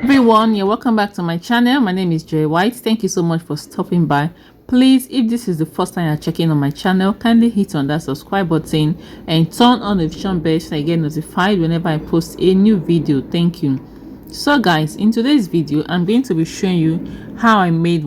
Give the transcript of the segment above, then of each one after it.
Everyone, you're welcome back to my channel. My name is Joy White. Thank you so much for stopping by. Please, if this is the first time you're checking on my channel, kindly hit on that subscribe button and turn on the notification bell so I get notified whenever I post a new video. Thank you. So guys, in today's video I'm going to be showing you how I made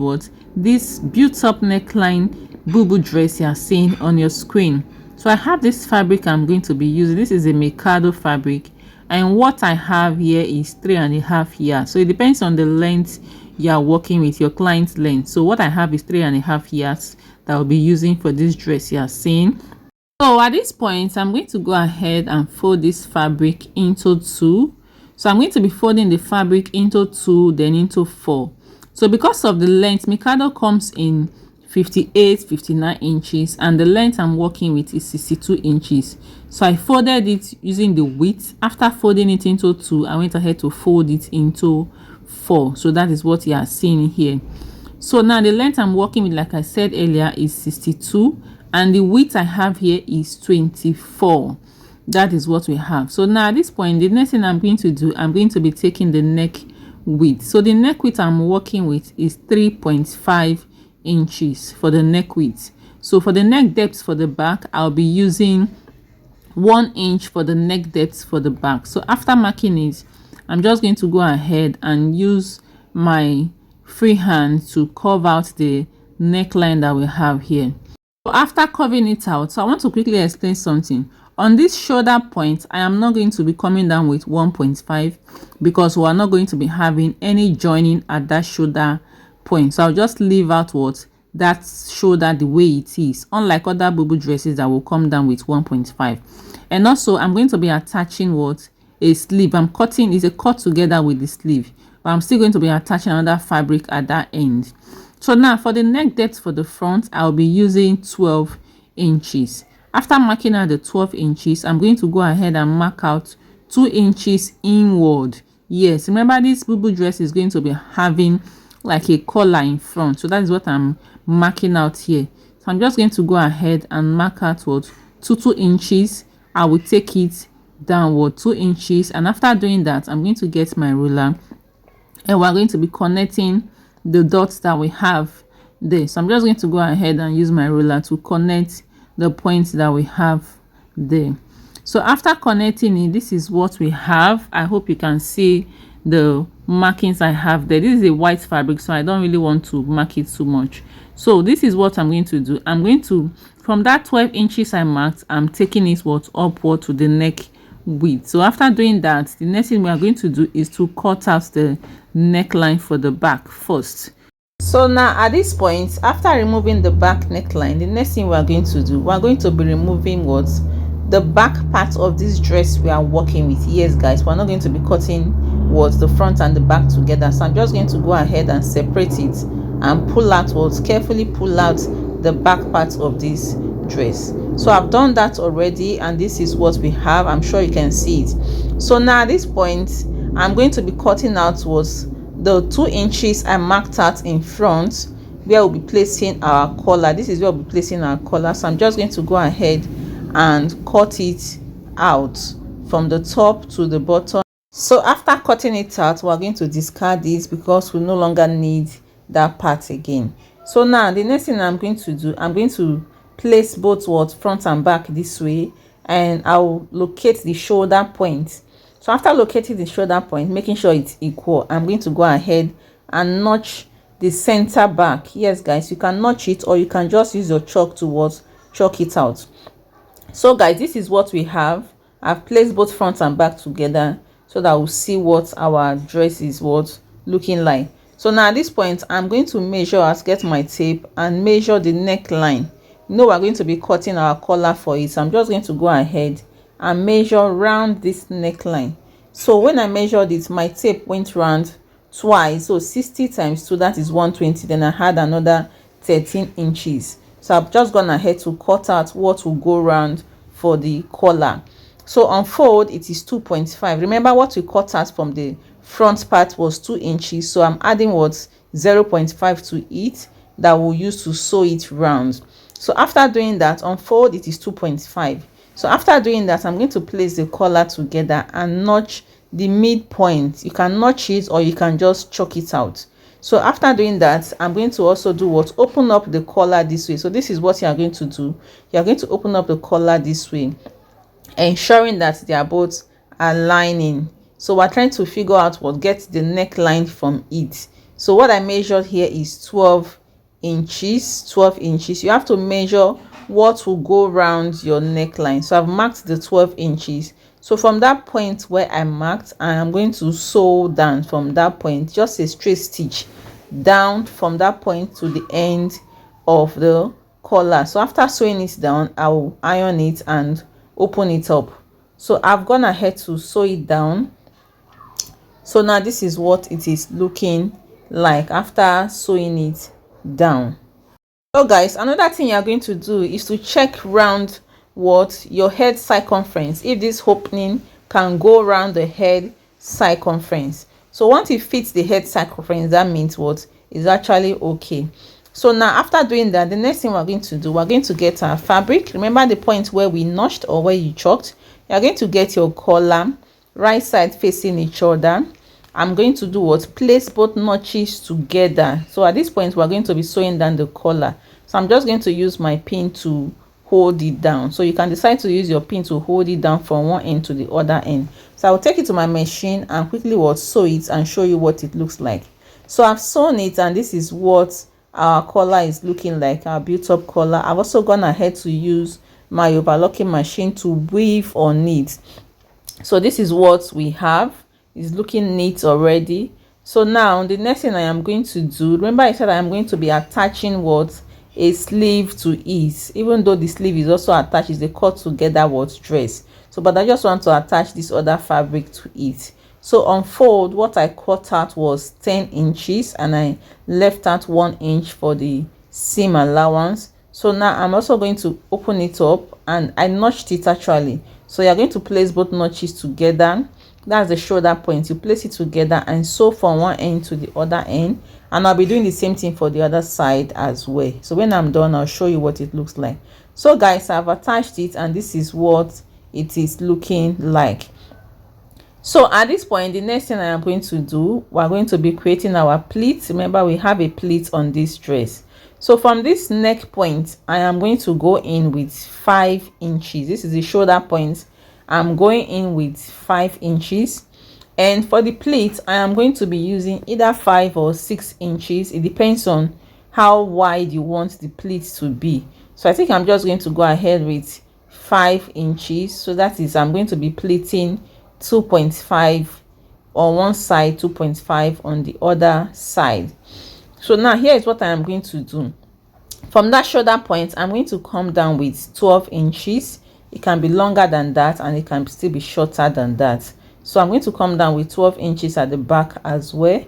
this built-up neckline bubu dress you're seeing on your screen. So I have this fabric I'm going to be using. This is a Mikado fabric, and what I have here is 3.5 yards. So it depends on the length you are working with, your client's length. So what I have is 3.5 yards that I'll be using for this dress you are seeing. So at this point I'm going to go ahead and fold this fabric into two. So I'm going to be folding the fabric into two, then into four. So because of the length, Mikado comes in 59 inches and the length I'm working with is 62 inches. So I folded it using the width. After folding it into two, I went ahead to fold it into four. So that is what you are seeing here. So now the length I'm working with, like I said earlier, is 62 and the width I have here is 24. That is what we have. So now at this point, the next thing I'm going to do, I'm going to be taking the neck width. So the neck width I'm working with is 3.5 inches for the neck width. So for the neck depth for the back, I'll be using 1 inch for the neck depth for the back. So after marking it, I'm just going to go ahead and use my free hand to curve out the neckline that we have here. So after curving it out, so I want to quickly explain something. On this shoulder point, I am not going to be coming down with 1.5 because we are not going to be having any joining at that shoulder point. So I'll just leave out that shoulder the way it is, unlike other bubu dresses that will come down with 1.5. And also I'm going to be attaching a sleeve. I'm cutting is a cut together with the sleeve, but I'm still going to be attaching another fabric at that end. So now for the neck depth for the front, I'll be using 12 inches. After marking out the 12 inches, I'm going to go ahead and mark out 2 inches inward. Yes, remember this bubu dress is going to be having like a collar in front, so that is what I'm marking out here. So I'm just going to go ahead and mark out 2 inches. I will take it downward 2 inches, and after doing that, I'm going to get my ruler and we're going to be connecting the dots that we have there. So I'm just going to go ahead and use my ruler to connect the points that we have there. So after connecting it, this is what we have. I hope you can see the markings I have there. This is a white fabric, so I don't really want to mark it too much. So this is what I'm going to do. I'm going to, from that 12 inches I marked, I'm taking it upward to the neck width. So after doing that, the next thing we are going to do is to cut out the neckline for the back first. So now at this point, after removing the back neckline, the next thing we are going to do, we are going to be removing the back part of this dress we are working with. Yes guys, we're not going to be cutting the front and the back together. So I'm just going to go ahead and separate it and pull out carefully pull out the back part of this dress. So I've done that already, and this is what we have. I'm sure you can see it. So now at this point, I'm going to be cutting out the 2 inches I marked out in front, where we'll be placing our collar. This is where we'll be placing our collar. So I'm just going to go ahead and cut it out from the top to the bottom. So after cutting it out, we're going to discard this because we no longer need that part again. So now the next thing I'm going to do, I'm going to place both front and back this way, and I'll locate the shoulder point. So after locating the shoulder point, making sure it's equal, I'm going to go ahead and notch the center back. Yes guys, you can notch it, or you can just use your chalk to chalk it out. So guys, this is what we have. I've placed both front and back together so that we'll see what our dress is looking like. So now at this point, I'm going to measure out, get my tape and measure the neckline. You know, we're going to be cutting our collar for it. So I'm just going to go ahead and measure around this neckline. So when I measured it, my tape went round twice. So 60 times 2, that is 120. Then I had another 13 inches. So I've just gone ahead to cut out what will go round for the collar. So on fold, it is 2.5. Remember, what we cut out from the front part was 2 inches. So I'm adding 0.5 to it that we'll use to sew it round. So after doing that, on fold, it is 2.5. So after doing that, I'm going to place the collar together and notch the midpoint. You can notch it or you can just chalk it out. So after doing that, I'm going to also do what? Open up the collar this way. So this is what you are going to do. You are going to open up the collar this way, ensuring that they are both aligning. So we're trying to figure out what gets the neckline from it. So what I measured here is 12 inches. 12 inches. You have to measure what will go around your neckline. So I've marked the 12 inches. So from that point where I marked, I am going to sew down from that point, just a straight stitch down from that point to the end of the collar. So after sewing it down, I will iron it and open it up. So I've gone ahead to sew it down. So now this is what it is looking like after sewing it down. So guys, another thing you're going to do is to check round what your head circumference, if this opening can go around the head circumference. So once it fits the head circumference, that means what is actually okay. So now after doing that, the next thing we're going to do, we're going to get our fabric. Remember the point where we notched or where you chalked. You're going to get your collar, right side facing each other. I'm going to do what? Place both notches together. So at this point, we're going to be sewing down the collar. So I'm just going to use my pin to hold it down. So you can decide to use your pin to hold it down from one end to the other end. So I will take it to my machine and quickly sew it and show you what it looks like. So I've sewn it, and this is what our collar is looking like, our built up collar. I've also gone ahead to use my overlocking machine to weave on it. So this is what we have. It's looking neat already. So now the next thing I am going to do, remember I said I am going to be attaching what? A sleeve to it. Even though the sleeve is also attached, it's a cut together what dress. So but I just want to attach this other fabric to it. So on fold, what I cut out was 10 inches and I left out 1 inch for the seam allowance. So now I'm also going to open it up, and I notched it actually. So you're going to place both notches together. That's the shoulder point. You place it together and sew from one end to the other end, and I'll be doing the same thing for the other side as well. So when I'm done, I'll show you what it looks like. So guys, I've attached it, and this is what it is looking like. So at this point, the next thing I am going to do, we're going to be creating our pleats. Remember, we have a pleat on this dress. So from this neck point, I am going to go in with 5 inches. This is the shoulder point. I'm going in with 5 inches, and for the pleat I am going to be using either 5 or 6 inches. It depends on how wide you want the pleat to be. So I think I'm just going to go ahead with 5 inches. So that is, I'm going to be pleating 2.5 on one side, 2.5 on the other side. So now here is what I am going to do. From that shoulder point, I'm going to come down with 12 inches. It can be longer than that, and it can still be shorter than that. So I'm going to come down with 12 inches at the back as well.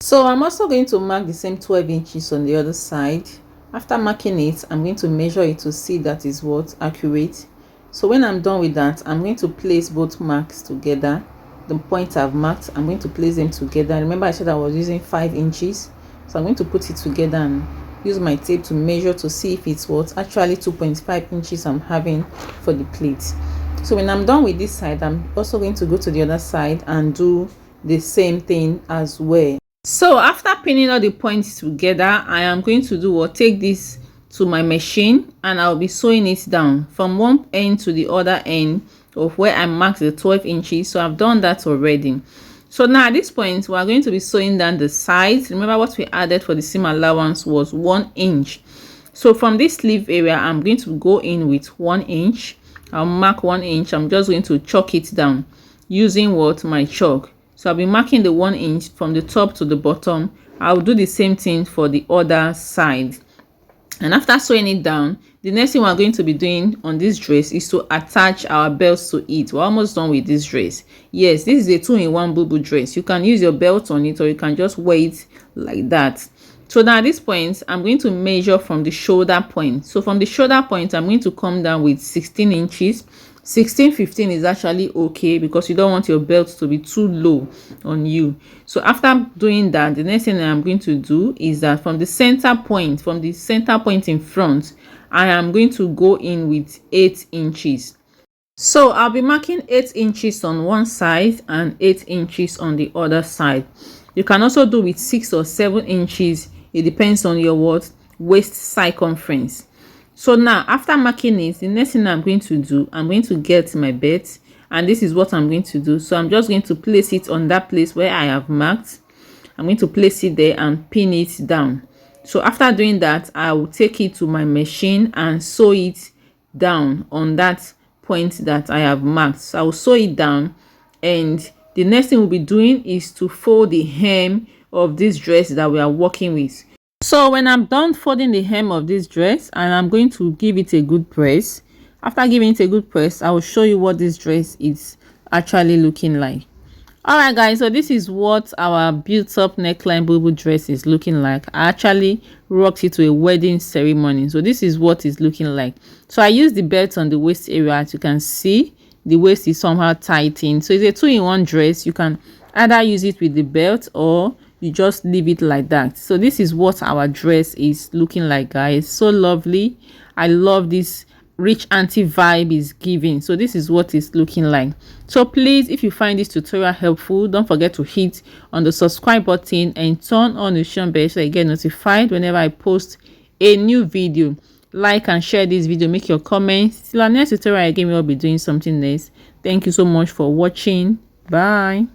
So I'm also going to mark the same 12 inches on the other side. After marking it, I'm going to measure it to see that is what accurate. So when I'm done with that, I'm going to place both marks together. The points I've marked, I'm going to place them together. Remember I said I was using 5 inches. So I'm going to put it together and use my tape to measure to see if it's what actually 2.5 inches I'm having for the plate. So when I'm done with this side, I'm also going to go to the other side and do the same thing as well. So after pinning all the points together, I am going to do what? Take this to my machine, and I'll be sewing it down from one end to the other end of where I marked the 12 inches. So I've done that already. So now at this point, we are going to be sewing down the sides. Remember what we added for the seam allowance was 1 inch. So from this sleeve area, I'm going to go in with 1 inch. I'll mark 1 inch. I'm just going to chalk it down using what? My chalk. So I'll be marking the 1 inch from the top to the bottom. I'll do the same thing for the other side. And after sewing it down, the next thing we're going to be doing on this dress is to attach our belts to it. We're almost done with this dress. Yes, this is a 2-in-1 bubu dress. You can use your belt on it, or you can just wear it like that. So now at this point, I'm going to measure from the shoulder point. So from the shoulder point, I'm going to come down with 16 inches. 16-15 is actually okay, because you don't want your belt to be too low on you. So after doing that, the next thing that I'm going to do is that from the center point in front, I am going to go in with 8 inches. So I'll be marking 8 inches on one side and 8 inches on the other side. You can also do with 6 or 7 inches. It depends on your waist circumference. So now after marking it, the next thing I'm going to do, I'm going to get my belt, and this is what I'm going to do. So I'm just going to place it on that place where I have marked. I'm going to place it there and pin it down. So after doing that, I will take it to my machine and sew it down on that point that I have marked. So I will sew it down, and the next thing we'll be doing is to fold the hem of this dress that we are working with. So when I'm done folding the hem of this dress, and I'm going to give it a good press. After giving it a good press, I will show you what this dress is actually looking like. All right guys, so this is what our built up neckline bubu dress is looking like. I actually rocked it to a wedding ceremony, so this is what it's looking like. So I used the belt on the waist area. As you can see, the waist is somehow tightened, so it's a 2-in-1 dress. You can either use it with the belt or you just leave it like that. So this is what our dress is looking like, guys. So lovely. I love this rich auntie vibe is giving. So this is what it's looking like. So please, if you find this tutorial helpful, don't forget to hit on the subscribe button and turn on the notification bell so you get notified whenever I post a new video. Like and share this video, make your comments. Till our next tutorial again, we'll be doing something nice. Thank you so much for watching. Bye.